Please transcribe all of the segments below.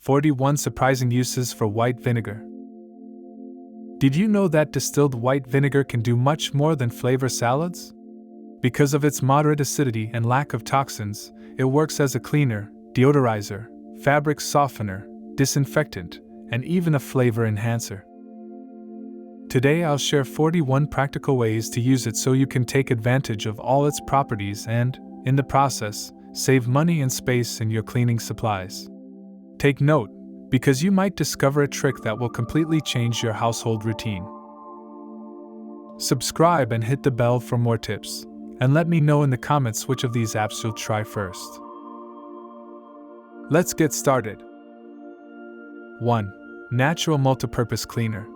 41 surprising uses for white vinegar. Did you know that distilled white vinegar can do much more than flavor salads? Because of its moderate acidity and lack of toxins, it works as a cleaner, deodorizer, fabric softener, disinfectant, and even a flavor enhancer. Today I'll share 41 practical ways to use it so you can take advantage of all its properties and, in the process, save money and space in your cleaning supplies. Take note, because you might discover a trick that will completely change your household routine. Subscribe and hit the bell for more tips, and let me know in the comments which of these apps you'll try first. Let's get started. 1. Natural multipurpose cleaner.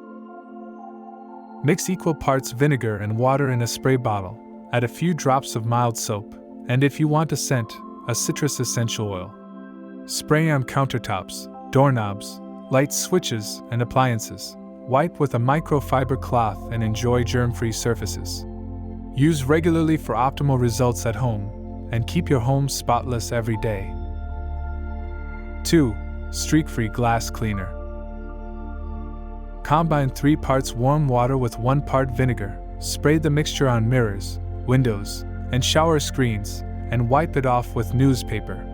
Mix equal parts vinegar and water in a spray bottle, add a few drops of mild soap, and if you want a scent, a citrus essential oil. Spray on countertops, doorknobs, light switches, and appliances. Wipe with a microfiber cloth and enjoy germ-free surfaces. Use regularly for optimal results at home, and keep your home spotless every day. 2. Streak-free glass cleaner. Combine 3 parts warm water with 1 part vinegar, spray the mixture on mirrors, windows, and shower screens, and wipe it off with newspaper.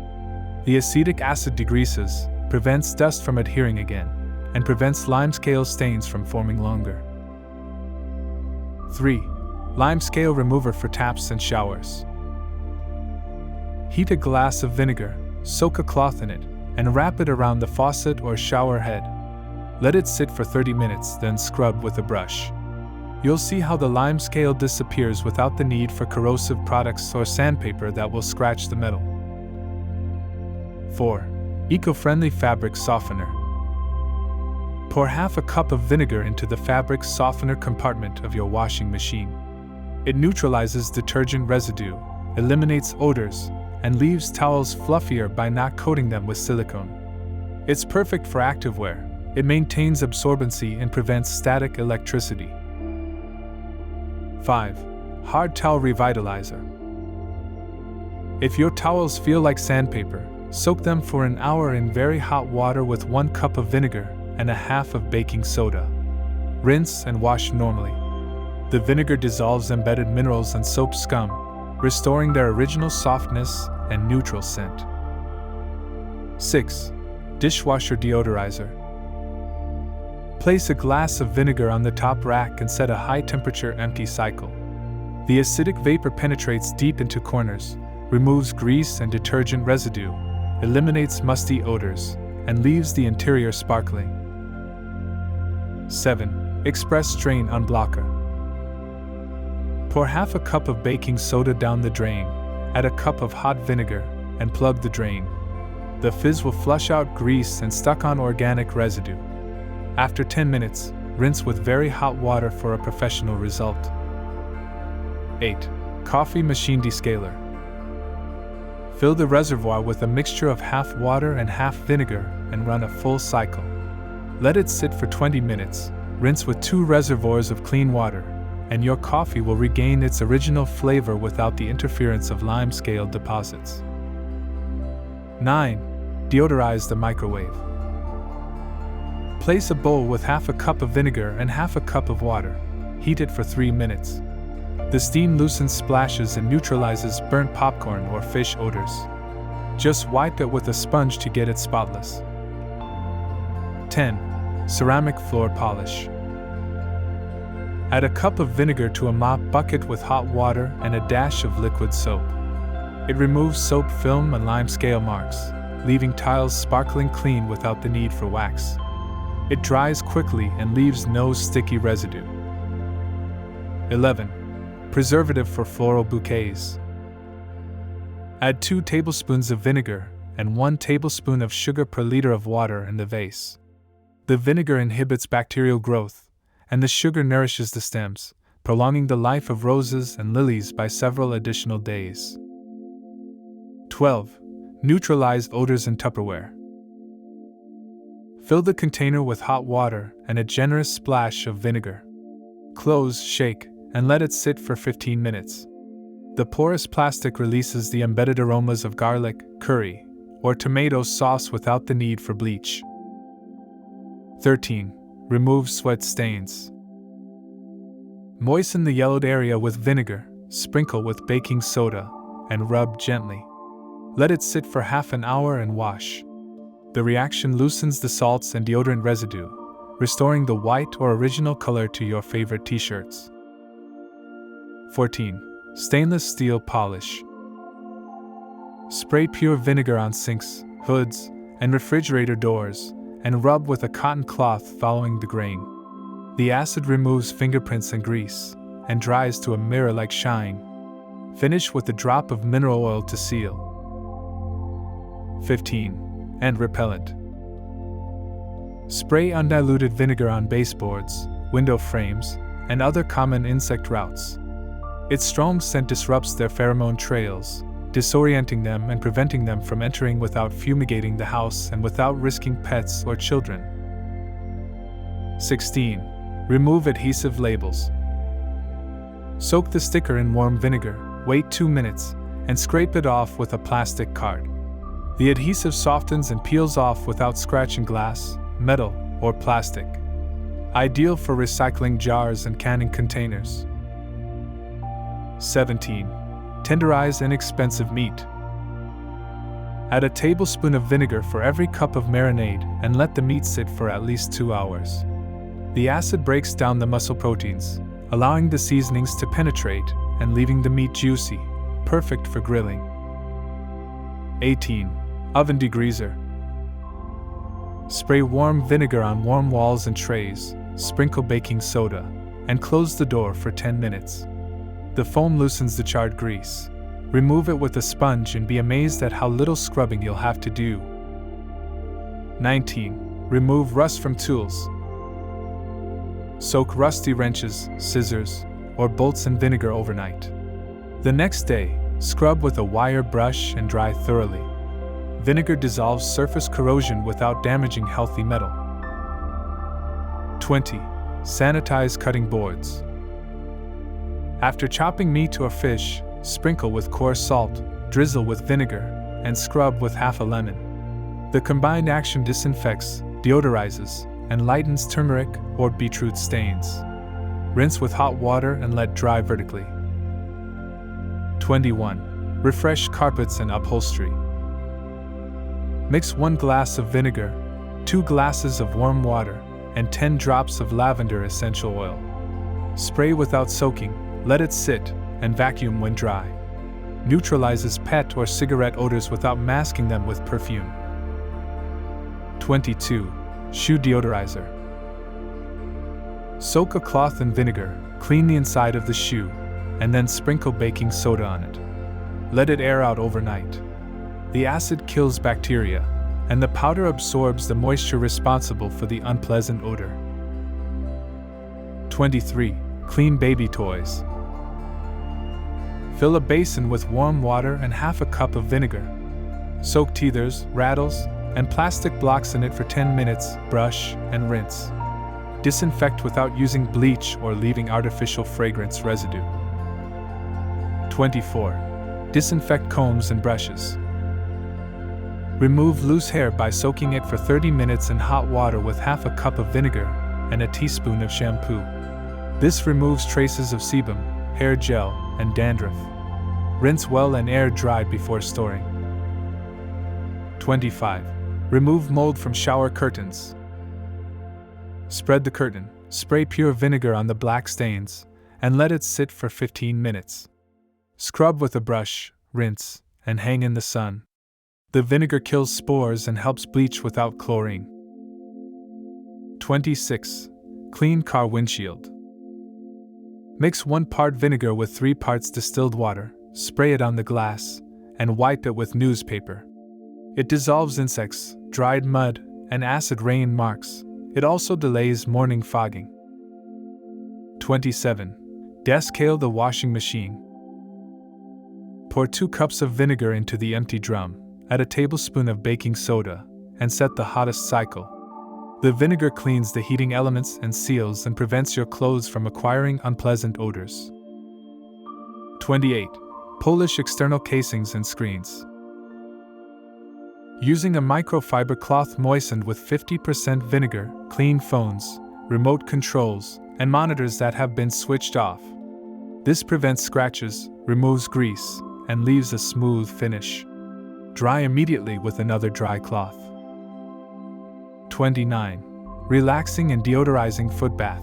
The acetic acid degreases, prevents dust from adhering again, and prevents limescale stains from forming longer. 3. Limescale remover for taps and showers. Heat a glass of vinegar, soak a cloth in it, and wrap it around the faucet or shower head. Let it sit for 30 minutes, then scrub with a brush. You'll see how the limescale disappears without the need for corrosive products or sandpaper that will scratch the metal. 4. Eco-friendly fabric softener. Pour half a cup of vinegar into the fabric softener compartment of your washing machine. It neutralizes detergent residue, eliminates odors, and leaves towels fluffier by not coating them with silicone. It's perfect for activewear. It maintains absorbency and prevents static electricity. 5. Hard towel revitalizer. If your towels feel like sandpaper, soak them for an hour in very hot water with 1 cup of vinegar and a half of baking soda. Rinse and wash normally. The vinegar dissolves embedded minerals and soap scum, restoring their original softness and neutral scent. 6. Dishwasher deodorizer. Place a glass of vinegar on the top rack and set a high-temperature empty cycle. The acidic vapor penetrates deep into corners, removes grease and detergent residue, eliminates musty odors, and leaves the interior sparkling. 7. Express strain unblocker. Pour half a cup of baking soda down the drain, add a cup of hot vinegar, and plug the drain. The fizz will flush out grease and stuck-on organic residue. After 10 minutes, rinse with very hot water for a professional result. 8. Coffee machine descaler. Fill the reservoir with a mixture of half water and half vinegar and run a full cycle. Let it sit for 20 minutes, rinse with 2 reservoirs of clean water, and your coffee will regain its original flavor without the interference of limescale deposits. 9. Deodorize the microwave. Place a bowl with half a cup of vinegar and half a cup of water. Heat it for 3 minutes. The steam loosens splashes and neutralizes burnt popcorn or fish odors. Just wipe it with a sponge to get it spotless. 10. Ceramic floor polish. Add a cup of vinegar to a mop bucket with hot water and a dash of liquid soap. It removes soap film and limescale marks, leaving tiles sparkling clean without the need for wax. It dries quickly and leaves no sticky residue. 11. Preservative for floral bouquets. Add 2 tablespoons of vinegar and 1 tablespoon of sugar per liter of water in the vase. The vinegar inhibits bacterial growth, and the sugar nourishes the stems, prolonging the life of roses and lilies by several additional days. 12. Neutralize odors in Tupperware. Fill the container with hot water and a generous splash of vinegar. Close, shake, and let it sit for 15 minutes. The porous plastic releases the embedded aromas of garlic, curry, or tomato sauce without the need for bleach. 13. Remove sweat stains. Moisten the yellowed area with vinegar, sprinkle with baking soda, and rub gently. Let it sit for half an hour and wash. The reaction loosens the salts and deodorant residue, restoring the white or original color to your favorite t-shirts. 14. Stainless steel polish. Spray pure vinegar on sinks, hoods, and refrigerator doors, and rub with a cotton cloth following the grain. The acid removes fingerprints and grease, and dries to a mirror-like shine. Finish with a drop of mineral oil to seal. 15. Ant repellent. Spray undiluted vinegar on baseboards, window frames, and other common insect routes. Its strong scent disrupts their pheromone trails, disorienting them and preventing them from entering without fumigating the house and without risking pets or children. 16. Remove adhesive labels. Soak the sticker in warm vinegar, wait 2 minutes, and scrape it off with a plastic card. The adhesive softens and peels off without scratching glass, metal, or plastic. Ideal for recycling jars and canning containers. 17. Tenderize inexpensive meat. Add a tablespoon of vinegar for every cup of marinade and let the meat sit for at least 2 hours. The acid breaks down the muscle proteins, allowing the seasonings to penetrate and leaving the meat juicy, perfect for grilling. 18. Oven degreaser. Spray warm vinegar on warm walls and trays, sprinkle baking soda, and close the door for 10 minutes. The foam loosens the charred grease. Remove it with a sponge and be amazed at how little scrubbing you'll have to do. 19. Remove rust from tools. Soak rusty wrenches, scissors, or bolts in vinegar overnight. The next day, scrub with a wire brush and dry thoroughly. Vinegar dissolves surface corrosion without damaging healthy metal. 20. Sanitize cutting boards. After chopping meat or fish, sprinkle with coarse salt, drizzle with vinegar, and scrub with half a lemon. The combined action disinfects, deodorizes, and lightens turmeric or beetroot stains. Rinse with hot water and let dry vertically. 21. Refresh carpets and upholstery. Mix 1 glass of vinegar, 2 glasses of warm water, and 10 drops of lavender essential oil. Spray without soaking, let it sit, and vacuum when dry. Neutralizes pet or cigarette odors without masking them with perfume. 22. Shoe deodorizer. Soak a cloth in vinegar, clean the inside of the shoe, and then sprinkle baking soda on it. Let it air out overnight. The acid kills bacteria, and the powder absorbs the moisture responsible for the unpleasant odor. 23. Clean baby toys. Fill a basin with warm water and half a cup of vinegar. Soak teethers, rattles, and plastic blocks in it for 10 minutes, brush, and rinse. Disinfect without using bleach or leaving artificial fragrance residue. 24. Disinfect combs and brushes. Remove loose hair by soaking it for 30 minutes in hot water with half a cup of vinegar and a teaspoon of shampoo. This removes traces of sebum, hair gel, and dandruff. Rinse well and air dry before storing. 25. Remove mold from shower curtains. Spread the curtain, spray pure vinegar on the black stains, and let it sit for 15 minutes. Scrub with a brush, rinse, and hang in the sun. The vinegar kills spores and helps bleach without chlorine. 26. Clean car windshield. Mix 1 part vinegar with 3 parts distilled water, spray it on the glass, and wipe it with newspaper. It dissolves insects, dried mud, and acid rain marks. It also delays morning fogging. 27. Descale the washing machine. Pour 2 cups of vinegar into the empty drum, add a tablespoon of baking soda, and set the hottest cycle. The vinegar cleans the heating elements and seals and prevents your clothes from acquiring unpleasant odors. 28. Polish external casings and screens. Using a microfiber cloth moistened with 50% vinegar, clean phones, remote controls, and monitors that have been switched off. This prevents scratches, removes grease, and leaves a smooth finish. Dry immediately with another dry cloth. 29. Relaxing and deodorizing foot bath.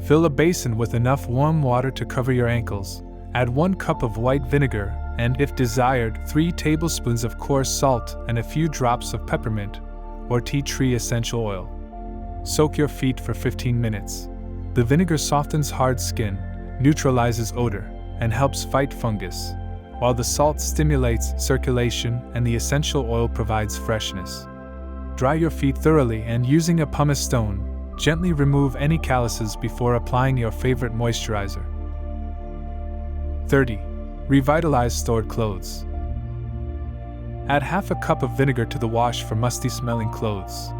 Fill a basin with enough warm water to cover your ankles. Add 1 cup of white vinegar and, if desired, 3 tablespoons of coarse salt and a few drops of peppermint or tea tree essential oil. Soak your feet for 15 minutes. The vinegar softens hard skin, neutralizes odor, and helps fight fungus, while the salt stimulates circulation and the essential oil provides freshness. Dry your feet thoroughly and, using a pumice stone, gently remove any calluses before applying your favorite moisturizer. 30. Revitalize stored clothes. Add half a cup of vinegar to the wash for musty-smelling clothes.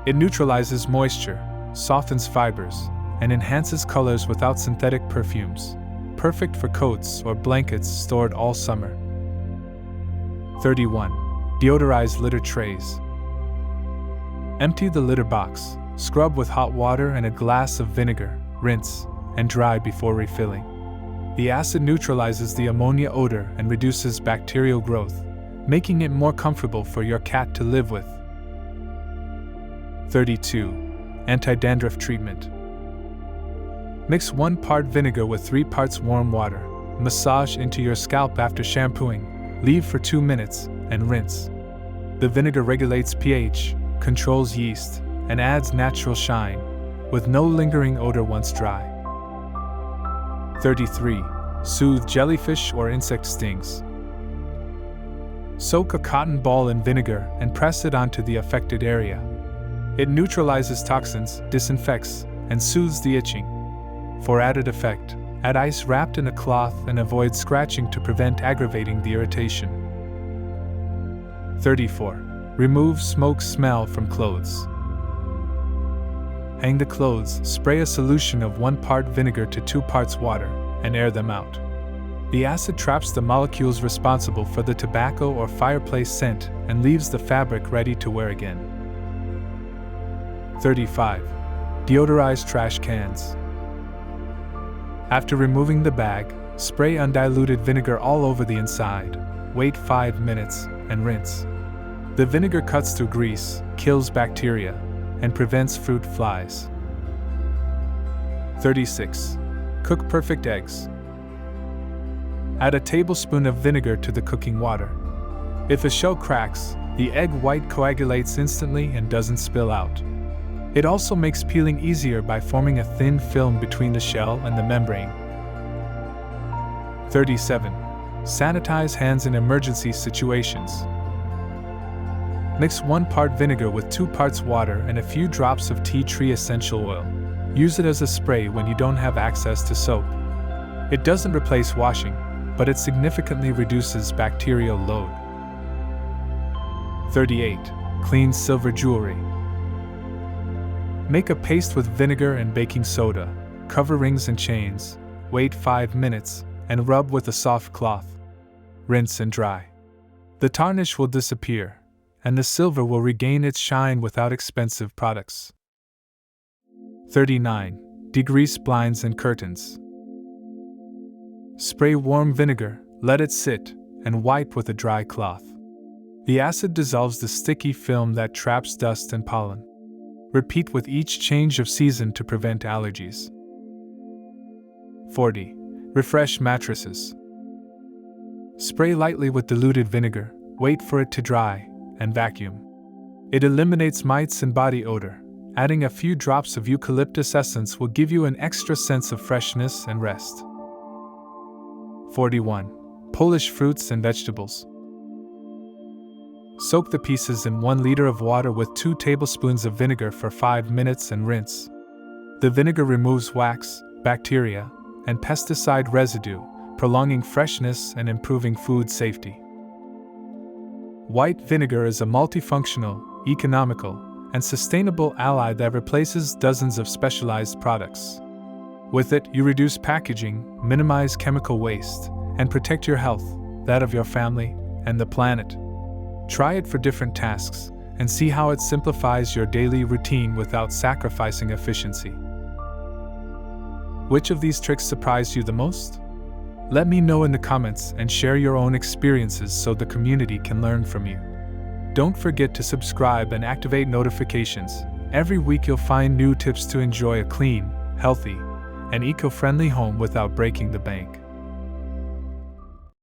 It neutralizes moisture, softens fibers, and enhances colors without synthetic perfumes. Perfect for coats or blankets stored all summer. 31. Deodorize litter trays. Empty the litter box, scrub with hot water and a glass of vinegar, rinse, and dry before refilling. The acid neutralizes the ammonia odor and reduces bacterial growth, making it more comfortable for your cat to live with. 32. Anti-dandruff treatment. Mix 1 part vinegar with 3 parts warm water. Massage into your scalp after shampooing. Leave for 2 minutes and rinse. The vinegar regulates pH, controls yeast, and adds natural shine, with no lingering odor once dry. 33. Soothe jellyfish or insect stings. Soak a cotton ball in vinegar and press it onto the affected area. It neutralizes toxins, disinfects, and soothes the itching. For added effect, add ice wrapped in a cloth and avoid scratching to prevent aggravating the irritation. 34. Remove smoke smell from clothes. Hang the clothes, spray a solution of 1 part vinegar to 2 parts water, and air them out. The acid traps the molecules responsible for the tobacco or fireplace scent and leaves the fabric ready to wear again. 35. Deodorize trash cans. After removing the bag, spray undiluted vinegar all over the inside. Wait 5 minutes and rinse. The vinegar cuts through grease, kills bacteria, and prevents fruit flies. 36. Cook perfect eggs. Add a tablespoon of vinegar to the cooking water. If a shell cracks, the egg white coagulates instantly and doesn't spill out. It also makes peeling easier by forming a thin film between the shell and the membrane. 37. Sanitize hands in emergency situations. Mix 1 part vinegar with 2 parts water and a few drops of tea tree essential oil. Use it as a spray when you don't have access to soap. It doesn't replace washing, but it significantly reduces bacterial load. 38. Clean silver jewelry. Make a paste with vinegar and baking soda. Cover rings and chains. Wait 5 minutes and rub with a soft cloth. Rinse and dry. The tarnish will disappear, and the silver will regain its shine without expensive products. 39. Degrease blinds and curtains. Spray warm vinegar, let it sit, and wipe with a dry cloth. The acid dissolves the sticky film that traps dust and pollen. Repeat with each change of season to prevent allergies. 40. Refresh mattresses. Spray lightly with diluted vinegar, wait for it to dry, and vacuum. It eliminates mites and body odor. Adding a few drops of eucalyptus essence will give you an extra sense of freshness and rest. 41. Polish fruits and vegetables. Soak the pieces in 1 liter of water with 2 tablespoons of vinegar for 5 minutes and rinse. The vinegar removes wax, bacteria, and pesticide residue, prolonging freshness and improving food safety. White vinegar is a multifunctional, economical, and sustainable ally that replaces dozens of specialized products. With it, you reduce packaging, minimize chemical waste, and protect your health, that of your family, and the planet. Try it for different tasks and see how it simplifies your daily routine without sacrificing efficiency. Which of these tricks surprised you the most? Let me know in the comments and share your own experiences so the community can learn from you. Don't forget to subscribe and activate notifications. Every week you'll find new tips to enjoy a clean, healthy, and eco-friendly home without breaking the bank.